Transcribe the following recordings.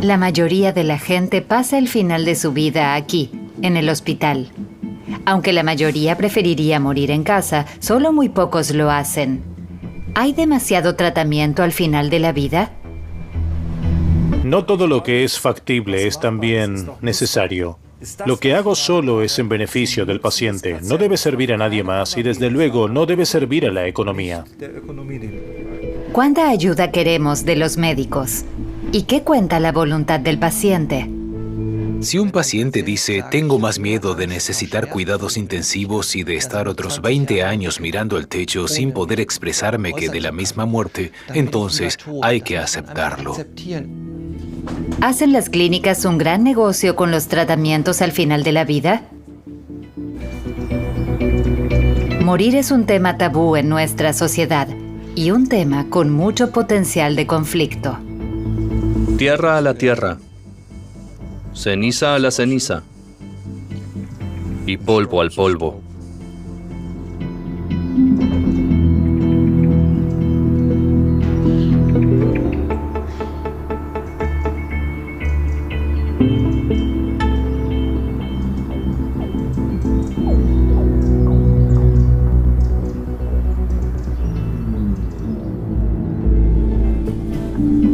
La mayoría de la gente pasa el final de su vida aquí, en el hospital. Aunque la mayoría preferiría morir en casa, solo muy pocos lo hacen. ¿Hay demasiado tratamiento al final de la vida? No todo lo que es factible es también necesario. Lo que hago solo es en beneficio del paciente. No debe servir a nadie más y desde luego no debe servir a la economía. ¿Cuánta ayuda queremos de los médicos? ¿Y qué cuenta la voluntad del paciente? Si un paciente dice, tengo más miedo de necesitar cuidados intensivos y de estar otros 20 años mirando el techo sin poder expresarme que de la misma muerte, entonces hay que aceptarlo. ¿Hacen las clínicas un gran negocio con los tratamientos al final de la vida? Morir es un tema tabú en nuestra sociedad y un tema con mucho potencial de conflicto. Tierra a la tierra, ceniza a la ceniza y polvo al polvo.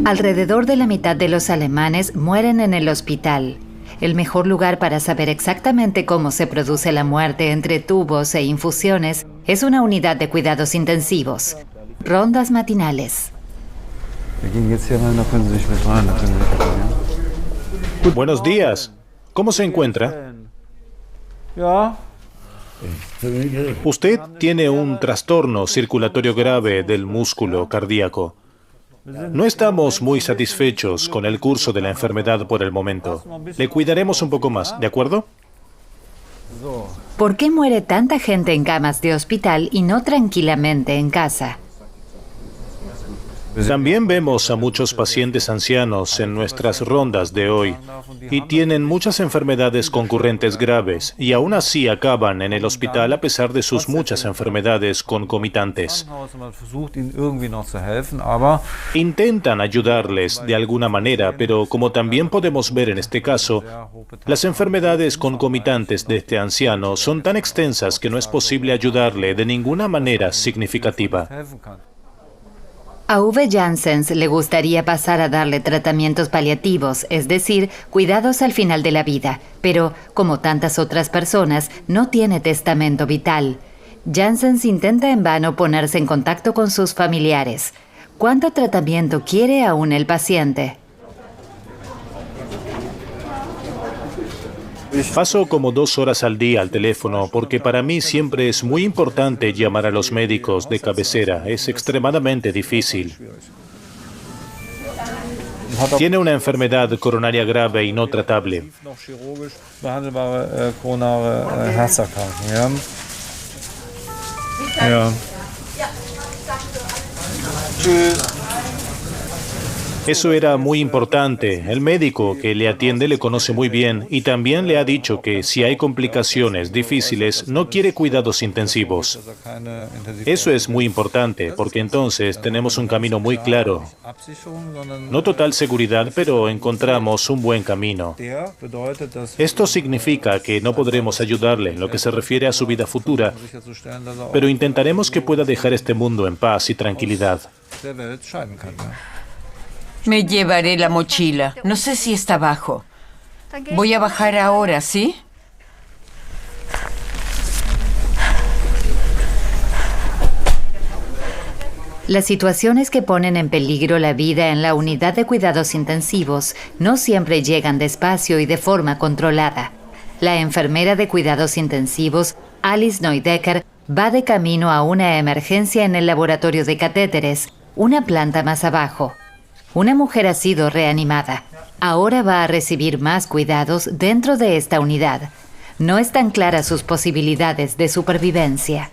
Alrededor de la mitad de los alemanes mueren en el hospital. El mejor lugar para saber exactamente cómo se produce la muerte entre tubos e infusiones es una unidad de cuidados intensivos. Rondas matinales. Buenos días. ¿Cómo se encuentra? Usted tiene un trastorno circulatorio grave del músculo cardíaco. No estamos muy satisfechos con el curso de la enfermedad por el momento. Le cuidaremos un poco más, ¿de acuerdo? ¿Por qué muere tanta gente en camas de hospital y no tranquilamente en casa? También vemos a muchos pacientes ancianos en nuestras rondas de hoy y tienen muchas enfermedades concurrentes graves y aún así acaban en el hospital a pesar de sus muchas enfermedades concomitantes. Intentan ayudarles de alguna manera, pero como también podemos ver en este caso, las enfermedades concomitantes de este anciano son tan extensas que no es posible ayudarle de ninguna manera significativa. A Uwe Janssens le gustaría pasar a darle tratamientos paliativos, es decir, cuidados al final de la vida, pero, como tantas otras personas, no tiene testamento vital. Janssens intenta en vano ponerse en contacto con sus familiares. ¿Cuánto tratamiento quiere aún el paciente? Paso como 2 horas al día al teléfono porque para mí siempre es muy importante llamar a los médicos de cabecera. Es extremadamente difícil. Tiene una enfermedad coronaria grave y no tratable. Eso era muy importante. El médico que le atiende le conoce muy bien y también le ha dicho que si hay complicaciones difíciles no quiere cuidados intensivos. Eso es muy importante porque entonces tenemos un camino muy claro. No total seguridad, pero encontramos un buen camino. Esto significa que no podremos ayudarle en lo que se refiere a su vida futura, pero intentaremos que pueda dejar este mundo en paz y tranquilidad. Me llevaré la mochila. No sé si está abajo. Voy a bajar ahora, ¿sí? Las situaciones que ponen en peligro la vida en la unidad de cuidados intensivos no siempre llegan despacio y de forma controlada. La enfermera de cuidados intensivos, Alice Neudecker, va de camino a una emergencia en el laboratorio de catéteres, una planta más abajo. Una mujer ha sido reanimada. Ahora va a recibir más cuidados dentro de esta unidad. No están claras sus posibilidades de supervivencia.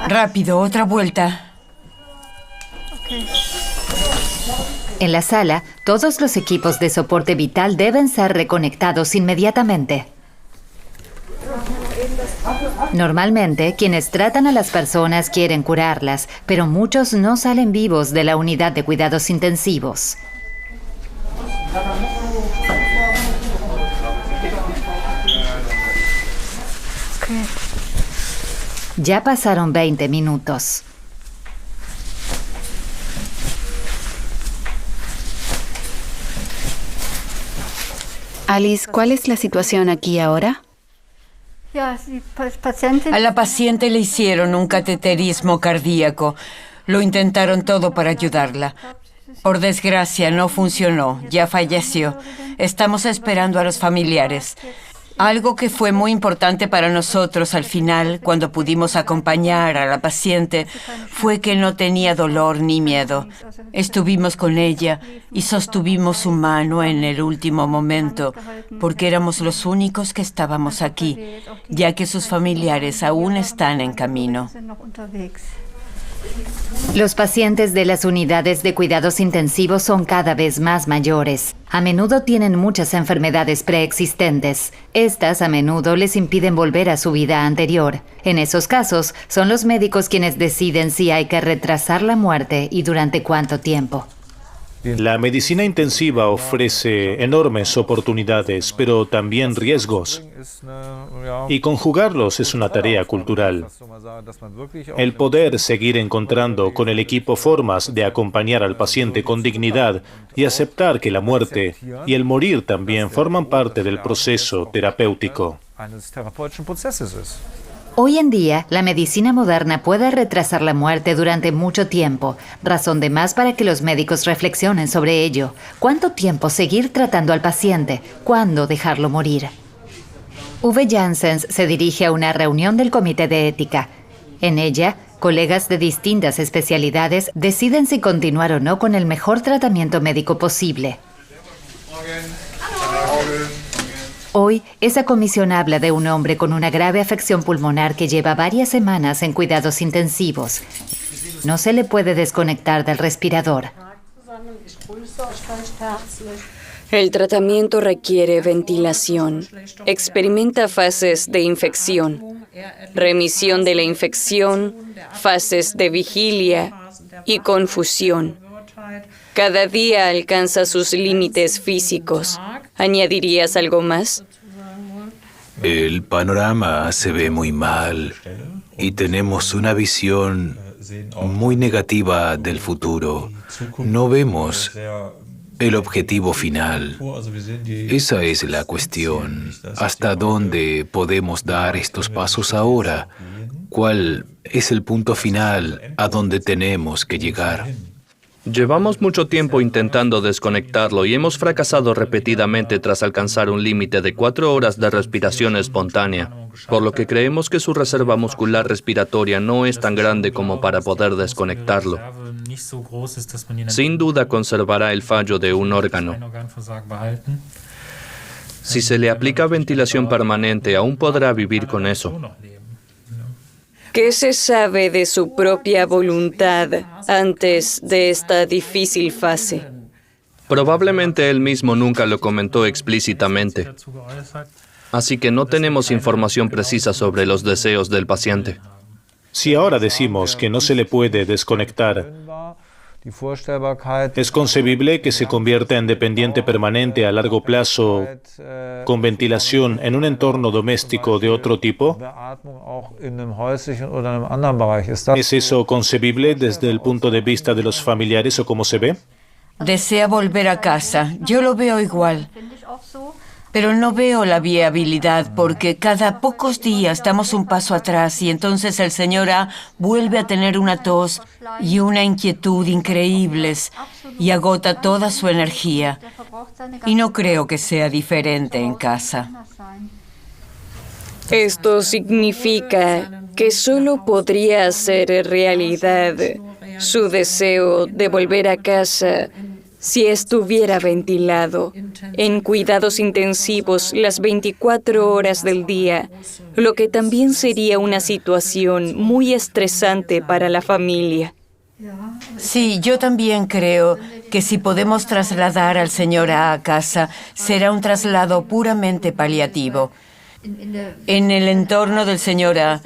Rápido, otra vuelta. En la sala, todos los equipos de soporte vital deben ser reconectados inmediatamente. Normalmente, quienes tratan a las personas quieren curarlas, pero muchos no salen vivos de la unidad de cuidados intensivos. Ya pasaron 20 minutos. Alice, ¿cuál es la situación aquí ahora? A la paciente le hicieron un cateterismo cardíaco. Lo intentaron todo para ayudarla. Por desgracia, no funcionó. Ya falleció. Estamos esperando a los familiares. Algo que fue muy importante para nosotros al final, cuando pudimos acompañar a la paciente, fue que no tenía dolor ni miedo. Estuvimos con ella y sostuvimos su mano en el último momento, porque éramos los únicos que estábamos aquí, ya que sus familiares aún están en camino. Los pacientes de las unidades de cuidados intensivos son cada vez más mayores. A menudo tienen muchas enfermedades preexistentes. Estas a menudo les impiden volver a su vida anterior. En esos casos, son los médicos quienes deciden si hay que retrasar la muerte y durante cuánto tiempo. La medicina intensiva ofrece enormes oportunidades, pero también riesgos. Y conjugarlos es una tarea cultural. El poder seguir encontrando con el equipo formas de acompañar al paciente con dignidad y aceptar que la muerte y el morir también forman parte del proceso terapéutico. Hoy en día, la medicina moderna puede retrasar la muerte durante mucho tiempo, razón de más para que los médicos reflexionen sobre ello. ¿Cuánto tiempo seguir tratando al paciente? ¿Cuándo dejarlo morir? Uwe Janssens se dirige a una reunión del Comité de Ética. En ella, colegas de distintas especialidades deciden si continuar o no con el mejor tratamiento médico posible. Hoy, esa comisión habla de un hombre con una grave afección pulmonar que lleva varias semanas en cuidados intensivos. No se le puede desconectar del respirador. El tratamiento requiere ventilación. Experimenta fases de infección, remisión de la infección, fases de vigilia y confusión. Cada día alcanza sus límites físicos. ¿Añadirías algo más? El panorama se ve muy mal y tenemos una visión muy negativa del futuro. No vemos el objetivo final. Esa es la cuestión. ¿Hasta dónde podemos dar estos pasos ahora? ¿Cuál es el punto final a donde tenemos que llegar? Llevamos mucho tiempo intentando desconectarlo y hemos fracasado repetidamente tras alcanzar un límite de 4 horas de respiración espontánea, por lo que creemos que su reserva muscular respiratoria no es tan grande como para poder desconectarlo. Sin duda conservará el fallo de un órgano. Si se le aplica ventilación permanente, aún podrá vivir con eso. ¿Qué se sabe de su propia voluntad antes de esta difícil fase? Probablemente él mismo nunca lo comentó explícitamente. Así que no tenemos información precisa sobre los deseos del paciente. Si ahora decimos que no se le puede desconectar, ¿es concebible que se convierta en dependiente permanente a largo plazo con ventilación en un entorno doméstico de otro tipo? ¿Es eso concebible desde el punto de vista de los familiares o cómo se ve? Desea volver a casa. Yo lo veo igual. Pero no veo la viabilidad porque cada pocos días damos un paso atrás y entonces el señor A vuelve a tener una tos y una inquietud increíbles y agota toda su energía. Y no creo que sea diferente en casa. Esto significa que solo podría hacer realidad su deseo de volver a casa si estuviera ventilado, en cuidados intensivos las 24 horas del día, lo que también sería una situación muy estresante para la familia. Sí, yo también creo que si podemos trasladar al señor A casa, será un traslado puramente paliativo. En el entorno del señor A,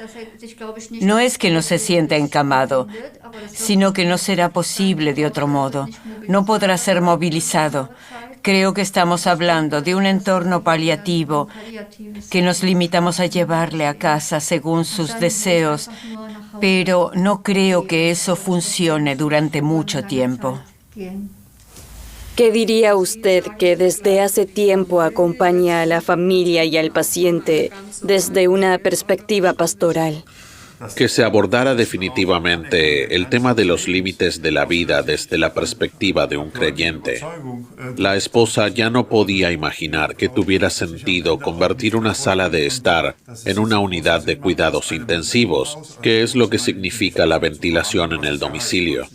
no es que no se sienta encamado, sino que no será posible de otro modo. No podrá ser movilizado. Creo que estamos hablando de un entorno paliativo que nos limitamos a llevarle a casa según sus deseos, pero no creo que eso funcione durante mucho tiempo. ¿Qué diría usted que desde hace tiempo acompaña a la familia y al paciente desde una perspectiva pastoral? Que se abordara definitivamente el tema de los límites de la vida desde la perspectiva de un creyente. La esposa ya no podía imaginar que tuviera sentido convertir una sala de estar en una unidad de cuidados intensivos, que es lo que significa la ventilación en el domicilio.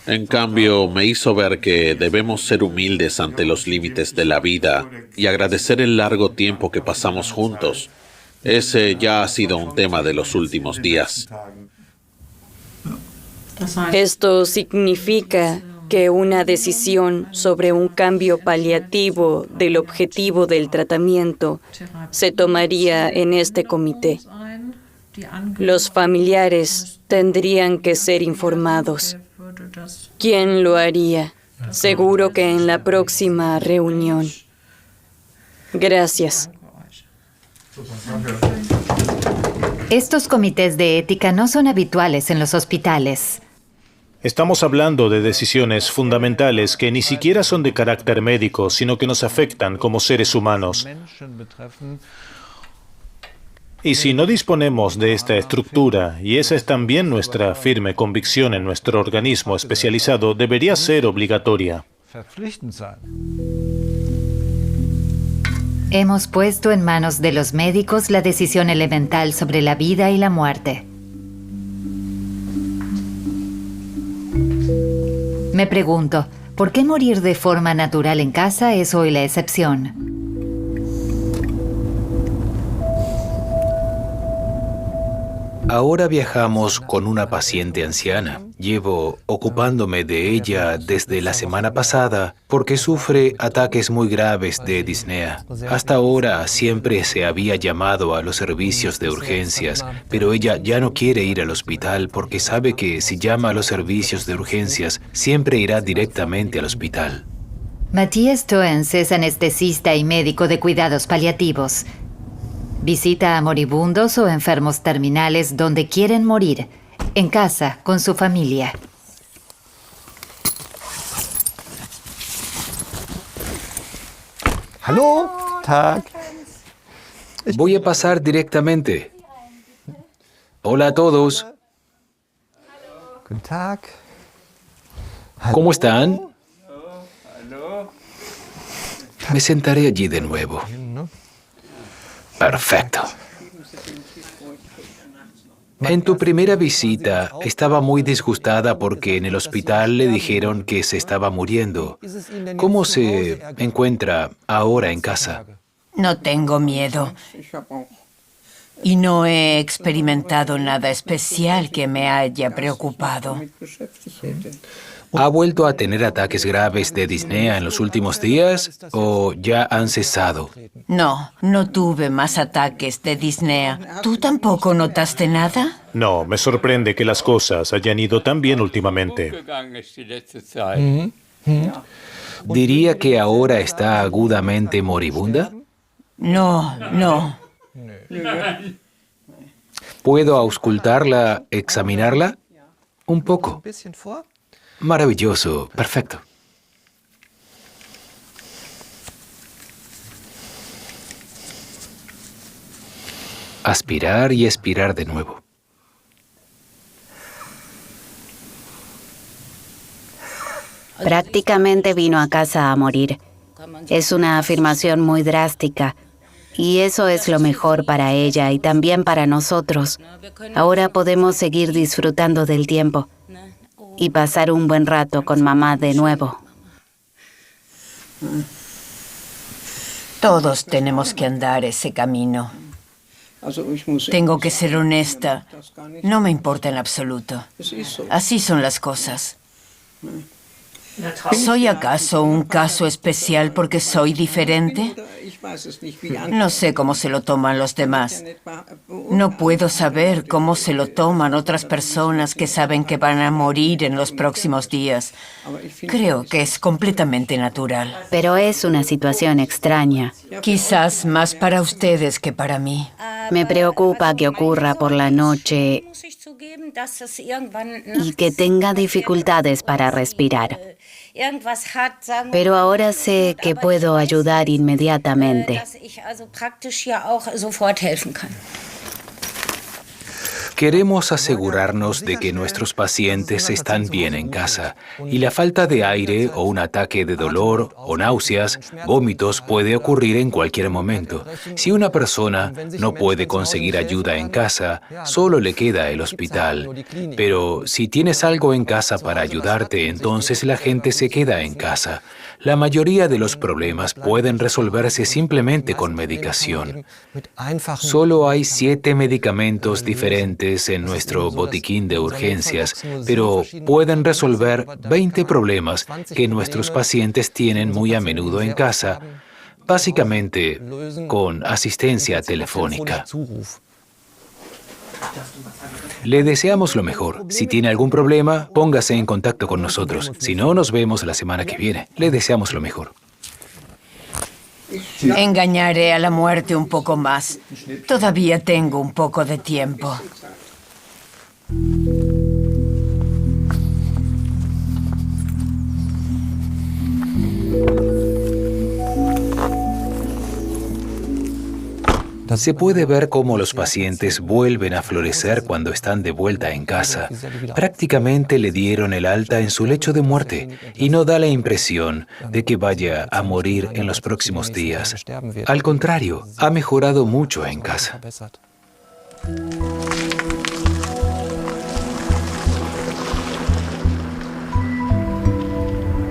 En cambio, me hizo ver que debemos ser humildes ante los límites de la vida y agradecer el largo tiempo que pasamos juntos. Ese ya ha sido un tema de los últimos días. Esto significa que una decisión sobre un cambio paliativo del objetivo del tratamiento se tomaría en este comité. Los familiares tendrían que ser informados. ¿Quién lo haría? Seguro que en la próxima reunión. Gracias. Estos comités de ética no son habituales en los hospitales. Estamos hablando de decisiones fundamentales que ni siquiera son de carácter médico, sino que nos afectan como seres humanos. Y si no disponemos de esta estructura, y esa es también nuestra firme convicción en nuestro organismo especializado, debería ser obligatoria. Hemos puesto en manos de los médicos la decisión elemental sobre la vida y la muerte. Me pregunto, ¿por qué morir de forma natural en casa es hoy la excepción? Ahora viajamos con una paciente anciana. Llevo ocupándome de ella desde la semana pasada porque sufre ataques muy graves de disnea. Hasta ahora siempre se había llamado a los servicios de urgencias, pero ella ya no quiere ir al hospital porque sabe que si llama a los servicios de urgencias, siempre irá directamente al hospital. Matías Toens es anestesista y médico de cuidados paliativos. Visita a moribundos o enfermos terminales donde quieren morir, en casa, con su familia. Hallo, Tag. Voy a pasar directamente. Hola a todos. Guten Tag. ¿Cómo están? Me sentaré allí de nuevo. Perfecto. En tu primera visita, estaba muy disgustada porque en el hospital le dijeron que se estaba muriendo. ¿Cómo se encuentra ahora en casa? No tengo miedo. Y no he experimentado nada especial que me haya preocupado. ¿Ha vuelto a tener ataques graves de disnea en los últimos días o ya han cesado? No, no tuve más ataques de disnea. ¿Tú tampoco notaste nada? No, me sorprende que las cosas hayan ido tan bien últimamente. ¿Diría que ahora está agudamente moribunda? No. ¿Puedo auscultarla, examinarla? Un poco. Maravilloso, perfecto. Aspirar y expirar de nuevo. Prácticamente vino a casa a morir. Es una afirmación muy drástica. Y eso es lo mejor para ella y también para nosotros. Ahora podemos seguir disfrutando del tiempo y pasar un buen rato con mamá de nuevo. Todos tenemos que andar ese camino. Tengo que ser honesta. No me importa en absoluto. Así son las cosas. ¿Soy acaso un caso especial porque soy diferente? No sé cómo se lo toman los demás. No puedo saber cómo se lo toman otras personas que saben que van a morir en los próximos días. Creo que es completamente natural. Pero es una situación extraña. Quizás más para ustedes que para mí. Me preocupa que ocurra por la noche y que tenga dificultades para respirar. Pero ahora sé que puedo ayudar inmediatamente. Queremos asegurarnos de que nuestros pacientes están bien en casa y la falta de aire o un ataque de dolor o náuseas, vómitos puede ocurrir en cualquier momento. Si una persona no puede conseguir ayuda en casa, solo le queda el hospital. Pero si tienes algo en casa para ayudarte, entonces la gente se queda en casa. La mayoría de los problemas pueden resolverse simplemente con medicación. Solo hay 7 medicamentos diferentes en nuestro botiquín de urgencias, pero pueden resolver 20 problemas que nuestros pacientes tienen muy a menudo en casa, básicamente con asistencia telefónica. Le deseamos lo mejor. Si tiene algún problema, póngase en contacto con nosotros. Si no, nos vemos la semana que viene. Le deseamos lo mejor. Engañaré a la muerte un poco más. Todavía tengo un poco de tiempo. Se puede ver cómo los pacientes vuelven a florecer cuando están de vuelta en casa. Prácticamente le dieron el alta en su lecho de muerte y no da la impresión de que vaya a morir en los próximos días. Al contrario, ha mejorado mucho en casa.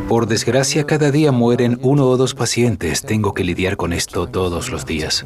Por desgracia, cada día mueren 1 o 2 pacientes. Tengo que lidiar con esto todos los días.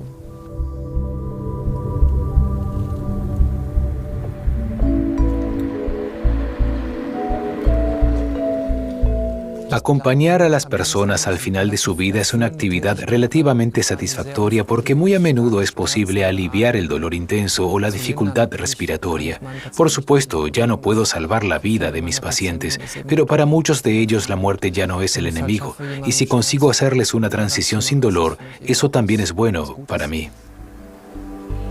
Acompañar a las personas al final de su vida es una actividad relativamente satisfactoria porque muy a menudo es posible aliviar el dolor intenso o la dificultad respiratoria. Por supuesto, ya no puedo salvar la vida de mis pacientes, pero para muchos de ellos la muerte ya no es el enemigo, y si consigo hacerles una transición sin dolor, eso también es bueno para mí.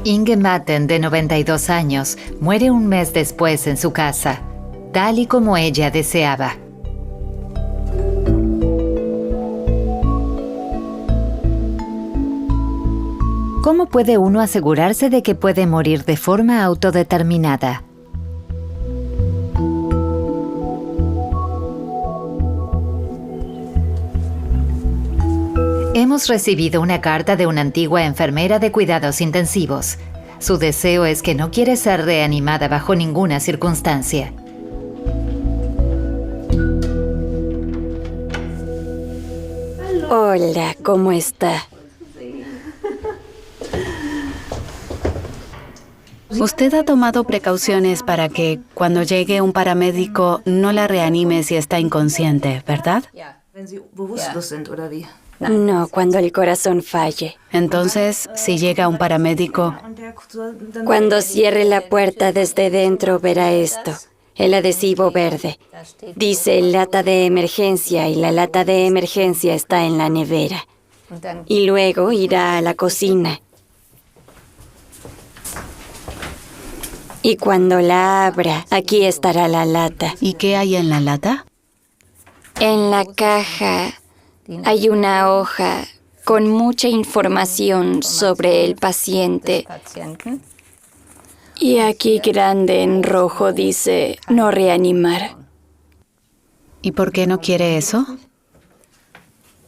Inge Matten, de 92 años, muere un mes después en su casa, tal y como ella deseaba. ¿Cómo puede uno asegurarse de que puede morir de forma autodeterminada? Hemos recibido una carta de una antigua enfermera de cuidados intensivos. Su deseo es que no quiere ser reanimada bajo ninguna circunstancia. Hola, ¿cómo está? Usted ha tomado precauciones para que, cuando llegue un paramédico, no la reanime si está inconsciente, ¿verdad? No, cuando el corazón falle. Entonces, si llega un paramédico, Cuando cierre la puerta desde dentro verá esto, el adhesivo verde. Dice lata de emergencia y la lata de emergencia está en la nevera. Y luego irá a la cocina. Y cuando la abra, aquí estará la lata. ¿y qué hay en la lata? En la caja hay una hoja con mucha información sobre el paciente. Y aquí grande en rojo dice no reanimar. ¿Y por qué no quiere eso?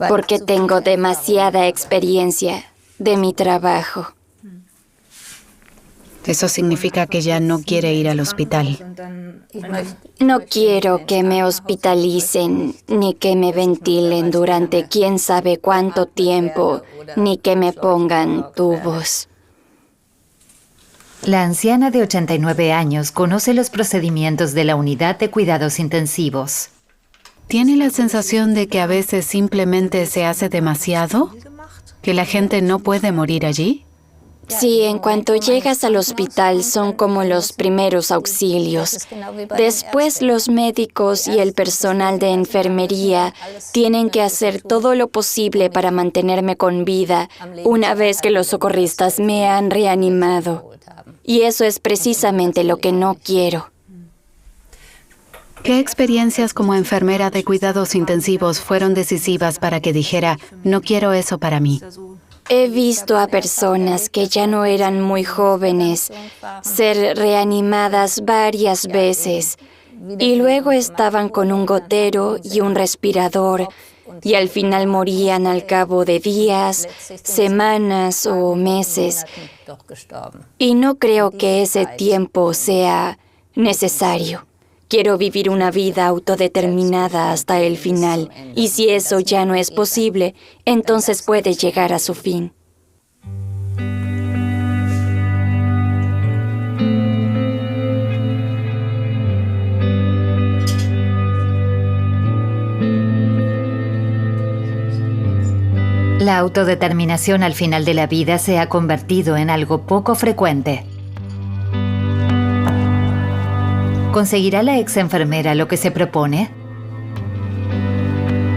Porque tengo demasiada experiencia de mi trabajo. Eso significa que ya no quiere ir al hospital. No quiero que me hospitalicen, ni que me ventilen durante quién sabe cuánto tiempo, ni que me pongan tubos. La anciana de 89 años conoce los procedimientos de la unidad de cuidados intensivos. ¿Tiene la sensación de que a veces simplemente se hace demasiado? ¿Que la gente no puede morir allí? Sí, en cuanto llegas al hospital son como los primeros auxilios. Después los médicos y el personal de enfermería tienen que hacer todo lo posible para mantenerme con vida una vez que los socorristas me han reanimado. Y eso es precisamente lo que no quiero. ¿Qué experiencias como enfermera de cuidados intensivos fueron decisivas para que dijera, no quiero eso para mí? He visto a personas que ya no eran muy jóvenes ser reanimadas varias veces y luego estaban con un gotero y un respirador y al final morían al cabo de días, semanas o meses. Y no creo que ese tiempo sea necesario. Quiero vivir una vida autodeterminada hasta el final, y si eso ya no es posible, entonces puede llegar a su fin. La autodeterminación al final de la vida se ha convertido en algo poco frecuente. ¿Conseguirá la ex enfermera lo que se propone?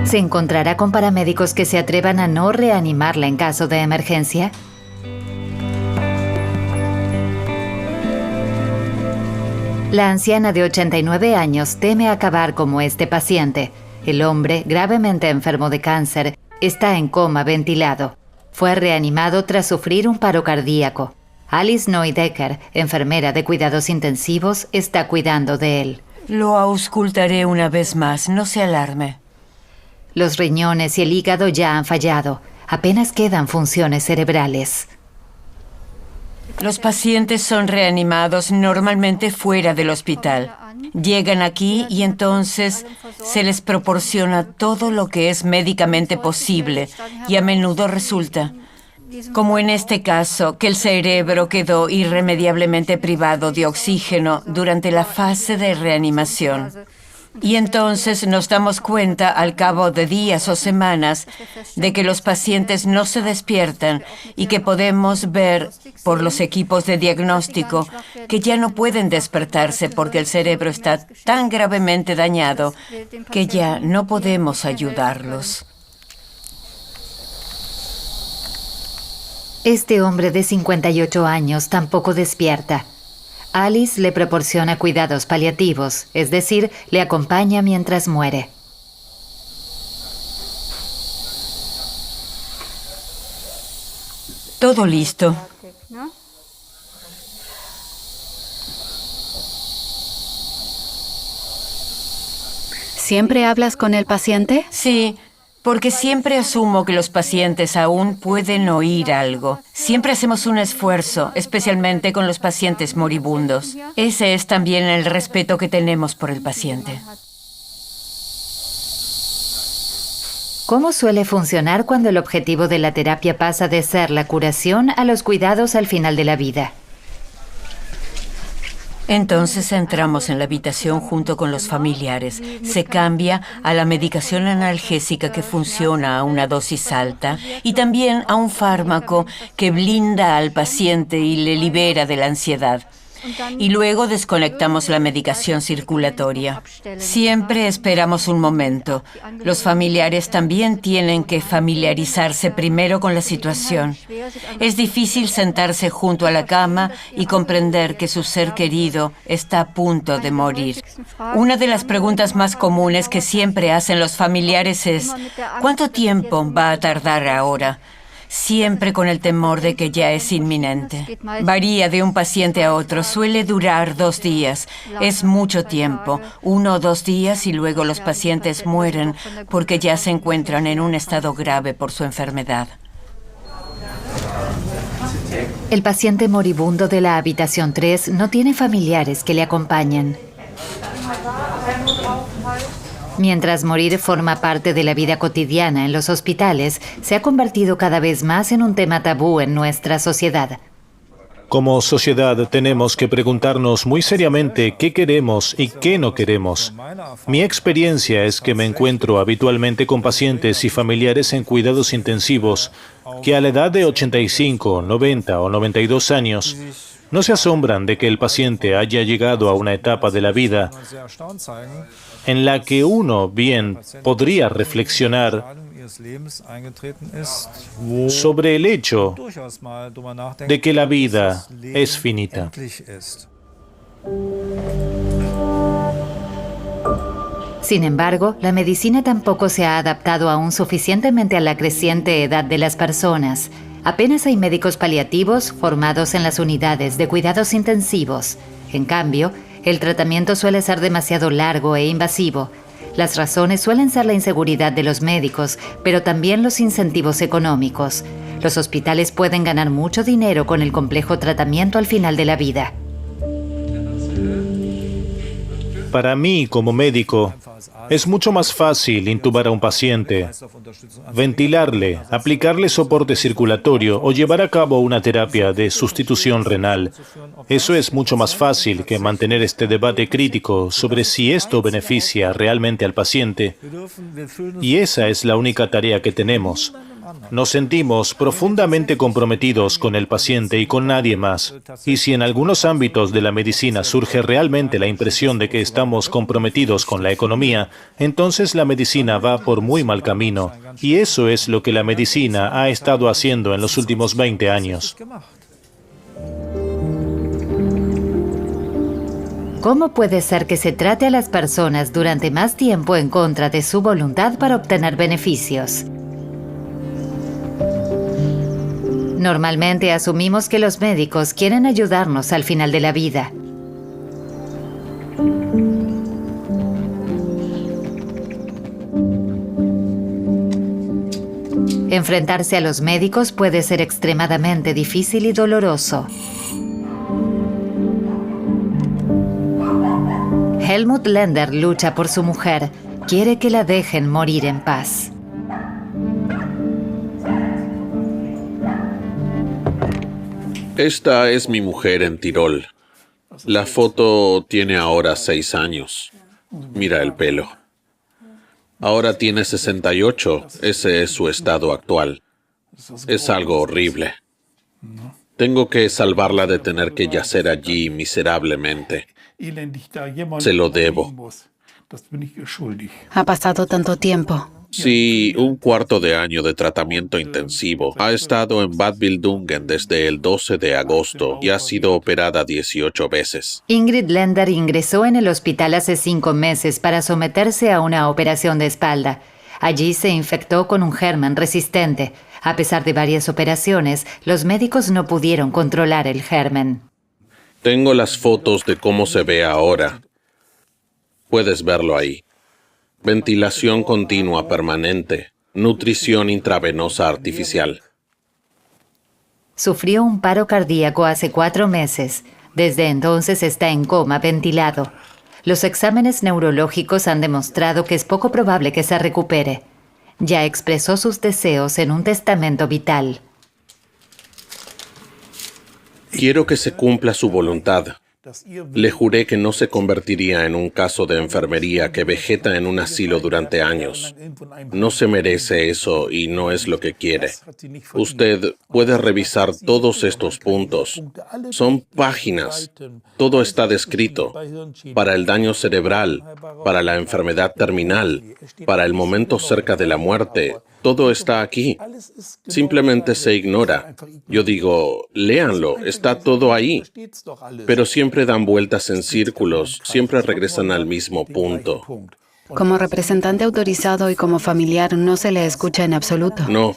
¿Se encontrará con paramédicos que se atrevan a no reanimarla en caso de emergencia? La anciana de 89 años teme acabar como este paciente. El hombre, gravemente enfermo de cáncer, está en coma ventilado. Fue reanimado tras sufrir un paro cardíaco. Alice Neudecker, enfermera de cuidados intensivos, está cuidando de él. Lo auscultaré una vez más, no se alarme. Los riñones y el hígado ya han fallado. Apenas quedan funciones cerebrales. Los pacientes son reanimados normalmente fuera del hospital. Llegan aquí y entonces se les proporciona todo lo que es médicamente posible y a menudo resulta, como en este caso, que el cerebro quedó irremediablemente privado de oxígeno durante la fase de reanimación. Y entonces nos damos cuenta al cabo de días o semanas de que los pacientes no se despiertan y que podemos ver por los equipos de diagnóstico que ya no pueden despertarse porque el cerebro está tan gravemente dañado que ya no podemos ayudarlos. Este hombre de 58 años tampoco despierta. Alice le proporciona cuidados paliativos, es decir, le acompaña mientras muere. Todo listo. ¿Siempre hablas con el paciente? Sí, porque siempre asumo que los pacientes aún pueden oír algo. Siempre hacemos un esfuerzo, especialmente con los pacientes moribundos. Ese es también el respeto que tenemos por el paciente. ¿Cómo suele funcionar cuando el objetivo de la terapia pasa de ser la curación a los cuidados al final de la vida? Entonces entramos en la habitación junto con los familiares. Se cambia a la medicación analgésica que funciona a una dosis alta y también a un fármaco que blinda al paciente y le libera de la ansiedad. Y luego desconectamos la medicación circulatoria. Siempre esperamos un momento. Los familiares también tienen que familiarizarse primero con la situación. Es difícil sentarse junto a la cama y comprender que su ser querido está a punto de morir. Una de las preguntas más comunes que siempre hacen los familiares es: ¿cuánto tiempo va a tardar ahora? Siempre con el temor de que ya es inminente. Varía de un paciente a otro, suele durar 2 días. Es mucho tiempo, 1 o 2 días y luego los pacientes mueren porque ya se encuentran en un estado grave por su enfermedad. El paciente moribundo de la habitación 3 no tiene familiares que le acompañen. Mientras morir forma parte de la vida cotidiana en los hospitales, se ha convertido cada vez más en un tema tabú en nuestra sociedad. Como sociedad tenemos que preguntarnos muy seriamente qué queremos y qué no queremos. Mi experiencia es que me encuentro habitualmente con pacientes y familiares en cuidados intensivos que a la edad de 85, 90 o 92 años no se asombran de que el paciente haya llegado a una etapa de la vida en la que uno bien podría reflexionar sobre el hecho de que la vida es finita. Sin embargo, la medicina tampoco se ha adaptado aún suficientemente a la creciente edad de las personas. Apenas hay médicos paliativos formados en las unidades de cuidados intensivos. En cambio, el tratamiento suele ser demasiado largo e invasivo. Las razones suelen ser la inseguridad de los médicos, pero también los incentivos económicos. Los hospitales pueden ganar mucho dinero con el complejo tratamiento al final de la vida. Para mí, como médico, es mucho más fácil intubar a un paciente, ventilarle, aplicarle soporte circulatorio o llevar a cabo una terapia de sustitución renal. Eso es mucho más fácil que mantener este debate crítico sobre si esto beneficia realmente al paciente. Y esa es la única tarea que tenemos. Nos sentimos profundamente comprometidos con el paciente y con nadie más. Y si en algunos ámbitos de la medicina surge realmente la impresión de que estamos comprometidos con la economía, entonces la medicina va por muy mal camino. Y eso es lo que la medicina ha estado haciendo en los últimos 20 años. ¿Cómo puede ser que se trate a las personas durante más tiempo en contra de su voluntad para obtener beneficios? Normalmente asumimos que los médicos quieren ayudarnos al final de la vida. Enfrentarse a los médicos puede ser extremadamente difícil y doloroso. Helmut Lender lucha por su mujer. Quiere que la dejen morir en paz. Esta es mi mujer en Tirol. La foto tiene ahora 6 años. Mira el pelo. Ahora tiene 68. Ese es su estado actual. Es algo horrible. Tengo que salvarla de tener que yacer allí miserablemente. Se lo debo. Ha pasado tanto tiempo. Sí, 1/4 de año de tratamiento intensivo. Ha estado en Bad Wildungen desde el 12 de agosto y ha sido operada 18 veces. Ingrid Lender ingresó en el hospital hace 5 meses para someterse a una operación de espalda. Allí se infectó con un germen resistente. A pesar de varias operaciones, los médicos no pudieron controlar el germen. Tengo las fotos de cómo se ve ahora. Puedes verlo ahí. Ventilación continua permanente. Nutrición intravenosa artificial. Sufrió un paro cardíaco hace 4 meses. Desde entonces está en coma ventilado. Los exámenes neurológicos han demostrado que es poco probable que se recupere. Ya expresó sus deseos en un testamento vital. Quiero que se cumpla su voluntad. Le juré que no se convertiría en un caso de enfermería que vegeta en un asilo durante años. No se merece eso y no es lo que quiere. Usted puede revisar todos estos puntos. Son páginas. Todo está descrito. Para el daño cerebral, para la enfermedad terminal, para el momento cerca de la muerte. Todo está aquí. Simplemente se ignora. Yo digo, léanlo, está todo ahí. Pero siempre dan vueltas en círculos, siempre regresan al mismo punto. Como representante autorizado y como familiar, no se le escucha en absoluto. No,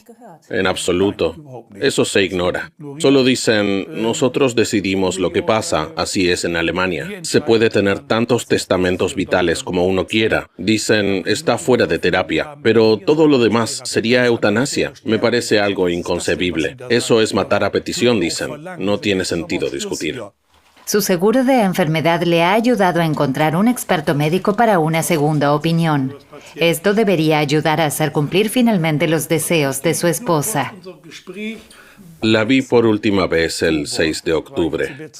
en absoluto. Eso se ignora. Solo dicen, nosotros decidimos lo que pasa, así es en Alemania. Se puede tener tantos testamentos vitales como uno quiera. Dicen, está fuera de terapia, pero todo lo demás sería eutanasia. Me parece algo inconcebible. Eso es matar a petición, dicen. No tiene sentido discutir. Su seguro de enfermedad le ha ayudado a encontrar un experto médico para una segunda opinión. Esto debería ayudar a hacer cumplir finalmente los deseos de su esposa. La vi por última vez el 6 de octubre.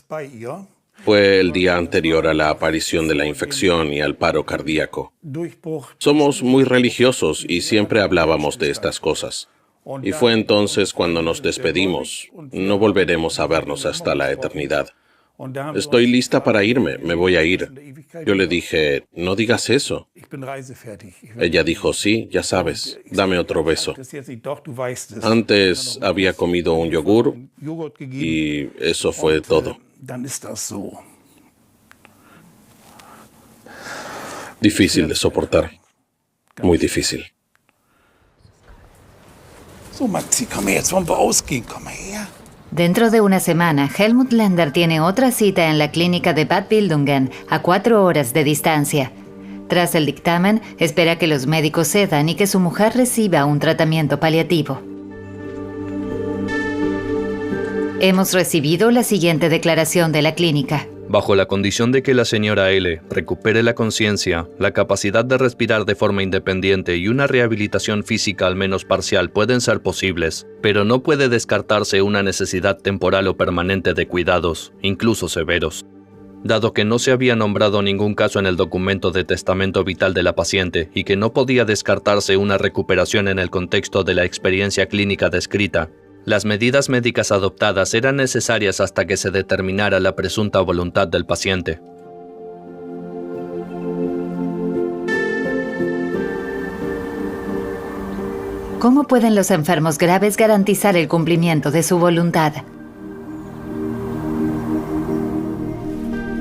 Fue el día anterior a la aparición de la infección y al paro cardíaco. Somos muy religiosos y siempre hablábamos de estas cosas. Y fue entonces cuando nos despedimos. No volveremos a vernos hasta la eternidad. Estoy lista para irme, me voy a ir. Yo le dije, no digas eso. Ella dijo, sí, ya sabes, dame otro beso. Antes había comido un yogur y eso fue todo. Difícil de soportar, muy difícil. Dentro de una semana, Helmut Lender tiene otra cita en la clínica de Bad Bildungen, a 4 horas de distancia. Tras el dictamen, espera que los médicos cedan y que su mujer reciba un tratamiento paliativo. Hemos recibido la siguiente declaración de la clínica. Bajo la condición de que la señora L. recupere la conciencia, la capacidad de respirar de forma independiente y una rehabilitación física al menos parcial pueden ser posibles, pero no puede descartarse una necesidad temporal o permanente de cuidados, incluso severos. Dado que no se había nombrado ningún caso en el documento de testamento vital de la paciente y que no podía descartarse una recuperación en el contexto de la experiencia clínica descrita, las medidas médicas adoptadas eran necesarias hasta que se determinara la presunta voluntad del paciente. ¿Cómo pueden los enfermos graves garantizar el cumplimiento de su voluntad?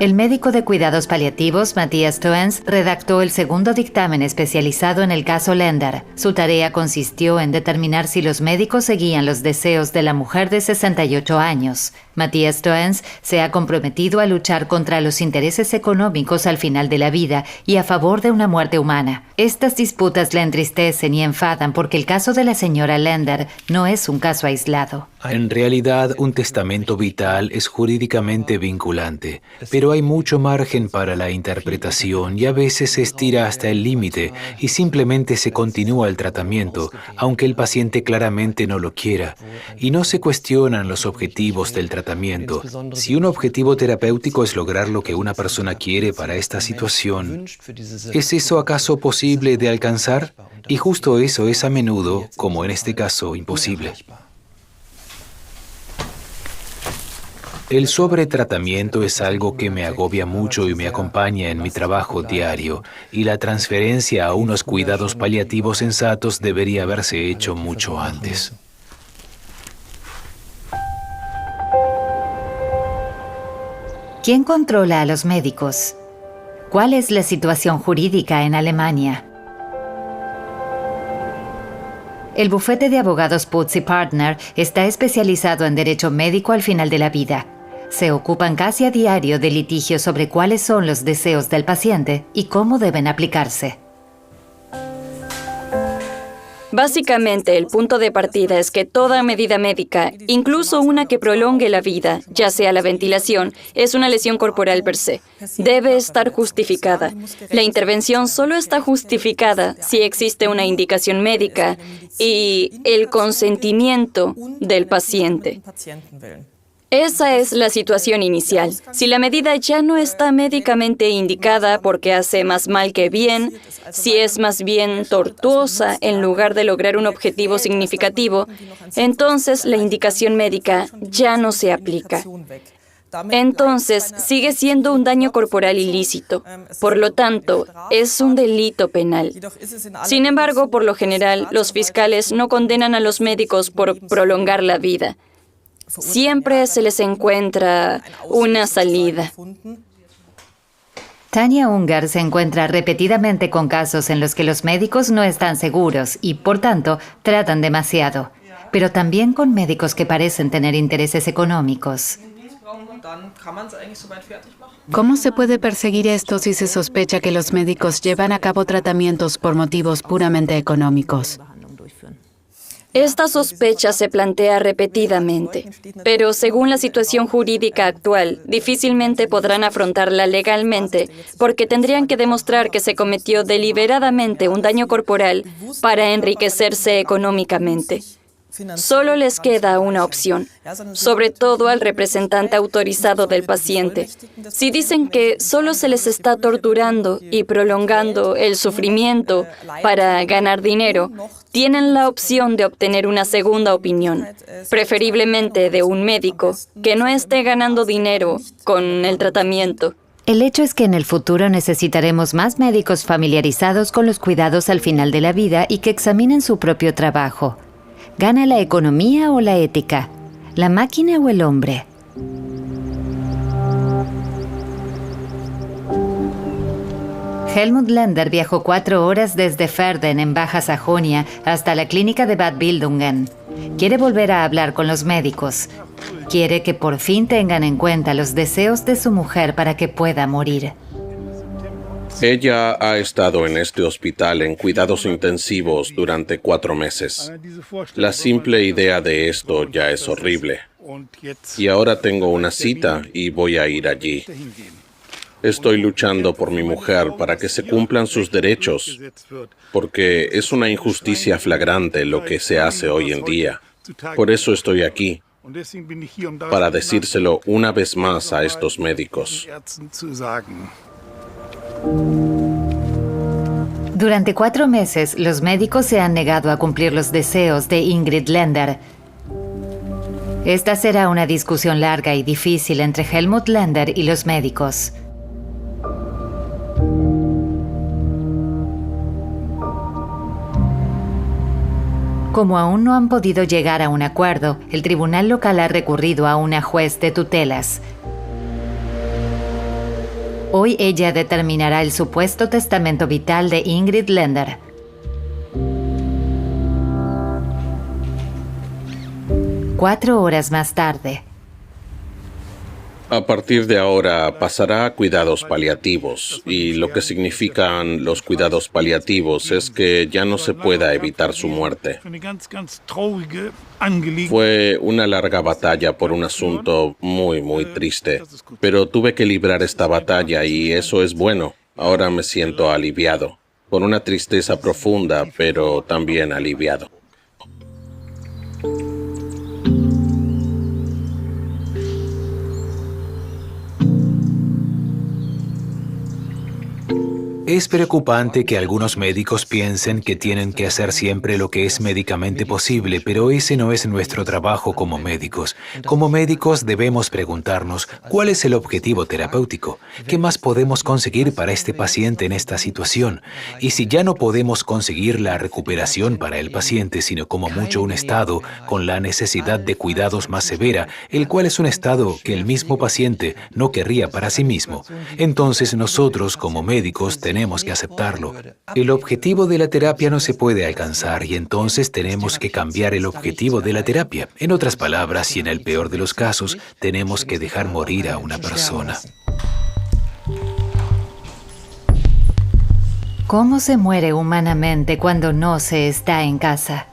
El médico de cuidados paliativos, Matthias Toens, redactó el segundo dictamen especializado en el caso Lender. Su tarea consistió en determinar si los médicos seguían los deseos de la mujer de 68 años. Matthias Toens se ha comprometido a luchar contra los intereses económicos al final de la vida y a favor de una muerte humana. Estas disputas le entristecen y enfadan porque el caso de la señora Lender no es un caso aislado. En realidad, un testamento vital es jurídicamente vinculante, pero hay mucho margen para la interpretación y a veces se estira hasta el límite y simplemente se continúa el tratamiento, aunque el paciente claramente no lo quiera, y no se cuestionan los objetivos del tratamiento. Si un objetivo terapéutico es lograr lo que una persona quiere para esta situación, ¿es eso acaso posible de alcanzar? Y justo eso es a menudo, como en este caso, imposible. El sobretratamiento es algo que me agobia mucho y me acompaña en mi trabajo diario, y la transferencia a unos cuidados paliativos sensatos debería haberse hecho mucho antes. ¿Quién controla a los médicos? ¿Cuál es la situación jurídica en Alemania? El bufete de abogados Putz & Partner está especializado en derecho médico al final de la vida. Se ocupan casi a diario de litigios sobre cuáles son los deseos del paciente y cómo deben aplicarse. Básicamente, el punto de partida es que toda medida médica, incluso una que prolongue la vida, ya sea la ventilación, es una lesión corporal per se. Debe estar justificada. La intervención solo está justificada si existe una indicación médica y el consentimiento del paciente. Esa es la situación inicial. Si la medida ya no está médicamente indicada porque hace más mal que bien, si es más bien tortuosa en lugar de lograr un objetivo significativo, entonces la indicación médica ya no se aplica. Entonces, sigue siendo un daño corporal ilícito. Por lo tanto, es un delito penal. Sin embargo, por lo general, los fiscales no condenan a los médicos por prolongar la vida. Siempre se les encuentra una salida. Tania Unger se encuentra repetidamente con casos en los que los médicos no están seguros y, por tanto, tratan demasiado, pero también con médicos que parecen tener intereses económicos. ¿Cómo se puede perseguir esto si se sospecha que los médicos llevan a cabo tratamientos por motivos puramente económicos? Esta sospecha se plantea repetidamente, pero según la situación jurídica actual, difícilmente podrán afrontarla legalmente porque tendrían que demostrar que se cometió deliberadamente un daño corporal para enriquecerse económicamente. Solo les queda una opción, sobre todo al representante autorizado del paciente. Si dicen que solo se les está torturando y prolongando el sufrimiento para ganar dinero, tienen la opción de obtener una segunda opinión, preferiblemente de un médico que no esté ganando dinero con el tratamiento. El hecho es que en el futuro necesitaremos más médicos familiarizados con los cuidados al final de la vida y que examinen su propio trabajo. ¿Gana la economía o la ética? ¿La máquina o el hombre? Helmut Lender viajó 4 horas desde Verden, en Baja Sajonia, hasta la clínica de Bad Bildungen. Quiere volver a hablar con los médicos. Quiere que por fin tengan en cuenta los deseos de su mujer para que pueda morir. Ella ha estado en este hospital en cuidados intensivos durante 4 meses. La simple idea de esto ya es horrible. Y ahora tengo una cita y voy a ir allí. Estoy luchando por mi mujer para que se cumplan sus derechos, porque es una injusticia flagrante lo que se hace hoy en día. Por eso estoy aquí, para decírselo una vez más a estos médicos. Durante 4 meses, los médicos se han negado a cumplir los deseos de Ingrid Lender. Esta será una discusión larga y difícil entre Helmut Lender y los médicos. Como aún no han podido llegar a un acuerdo, el tribunal local ha recurrido a una juez de tutelas. Hoy ella determinará el supuesto testamento vital de Ingrid Lender. Cuatro horas más tarde. A partir de ahora pasará a cuidados paliativos, y lo que significan los cuidados paliativos es que ya no se pueda evitar su muerte. Fue una larga batalla por un asunto muy triste, pero tuve que librar esta batalla y eso es bueno. Ahora me siento aliviado, con una tristeza profunda, pero también aliviado. Es preocupante que algunos médicos piensen que tienen que hacer siempre lo que es médicamente posible, pero ese no es nuestro trabajo como médicos. Como médicos debemos preguntarnos, ¿cuál es el objetivo terapéutico? ¿Qué más podemos conseguir para este paciente en esta situación? Y si ya no podemos conseguir la recuperación para el paciente, sino como mucho un estado con la necesidad de cuidados más severa, el cual es un estado que el mismo paciente no querría para sí mismo, entonces nosotros como médicos tenemos que aceptarlo. El objetivo de la terapia no se puede alcanzar y entonces tenemos que cambiar el objetivo de la terapia. En otras palabras, y en el peor de los casos, tenemos que dejar morir a una persona. ¿Cómo se muere humanamente cuando no se está en casa?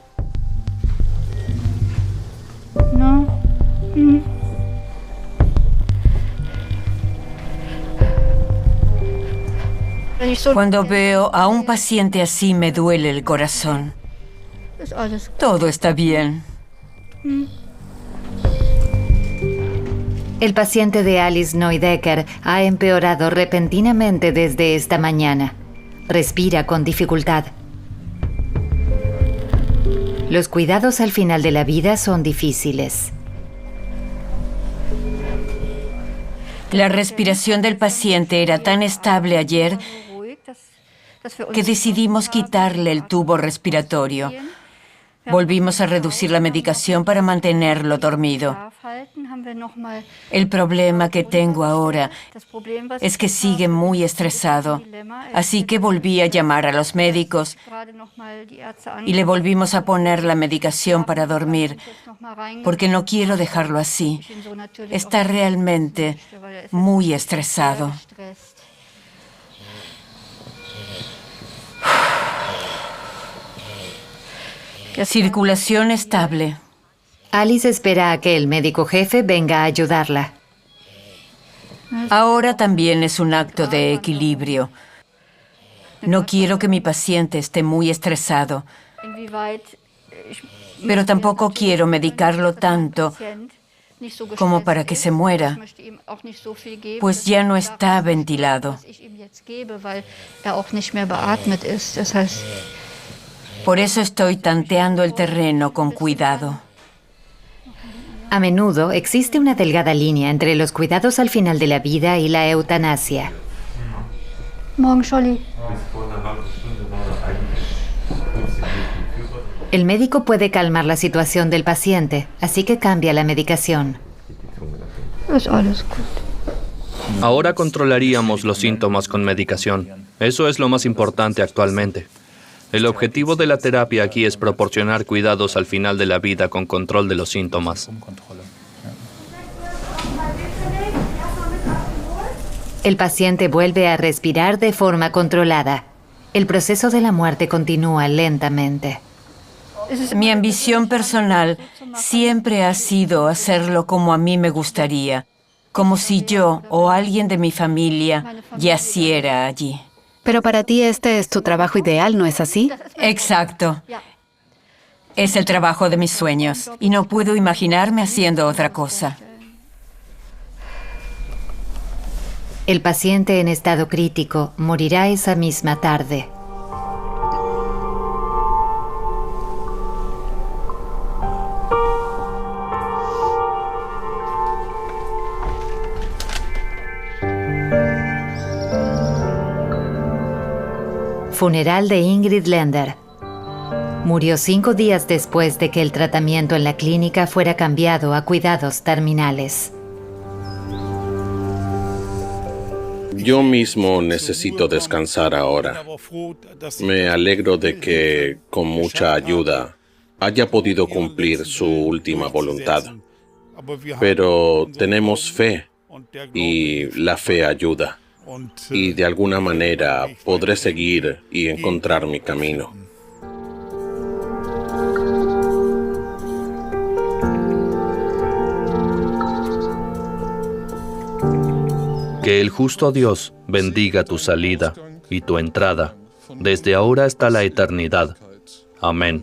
No. Cuando veo a un paciente así me duele el corazón. Todo está bien. El paciente de Alice Neudecker ha empeorado repentinamente desde esta mañana. Respira con dificultad. Los cuidados al final de la vida son difíciles. La respiración del paciente era tan estable ayer que decidimos quitarle el tubo respiratorio. Volvimos a reducir la medicación para mantenerlo dormido. El problema que tengo ahora es que sigue muy estresado, así que volví a llamar a los médicos y le volvimos a poner la medicación para dormir, porque no quiero dejarlo así. Está realmente muy estresado. Circulación estable. Alice espera a que el médico jefe venga a ayudarla. Ahora también es un acto de equilibrio. No quiero que mi paciente esté muy estresado. Pero tampoco quiero medicarlo tanto como para que se muera, pues ya no está ventilado. Por eso estoy tanteando el terreno con cuidado. A menudo existe una delgada línea entre los cuidados al final de la vida y la eutanasia. El médico puede calmar la situación del paciente, así que cambia la medicación. Ahora controlaríamos los síntomas con medicación. Eso es lo más importante actualmente. El objetivo de la terapia aquí es proporcionar cuidados al final de la vida con control de los síntomas. El paciente vuelve a respirar de forma controlada. El proceso de la muerte continúa lentamente. Mi ambición personal siempre ha sido hacerlo como a mí me gustaría, como si yo o alguien de mi familia yaciera allí. Pero para ti este es tu trabajo ideal, ¿no es así? Exacto. Es el trabajo de mis sueños y no puedo imaginarme haciendo otra cosa. El paciente en estado crítico morirá esa misma tarde. Funeral de Ingrid Lender. Murió 5 días después de que el tratamiento en la clínica fuera cambiado a cuidados terminales. Yo mismo necesito descansar ahora. Me alegro de que, con mucha ayuda, haya podido cumplir su última voluntad. Pero tenemos fe, y la fe ayuda. Y de alguna manera podré seguir y encontrar mi camino. Que el justo Dios bendiga tu salida y tu entrada, desde ahora hasta la eternidad. Amén.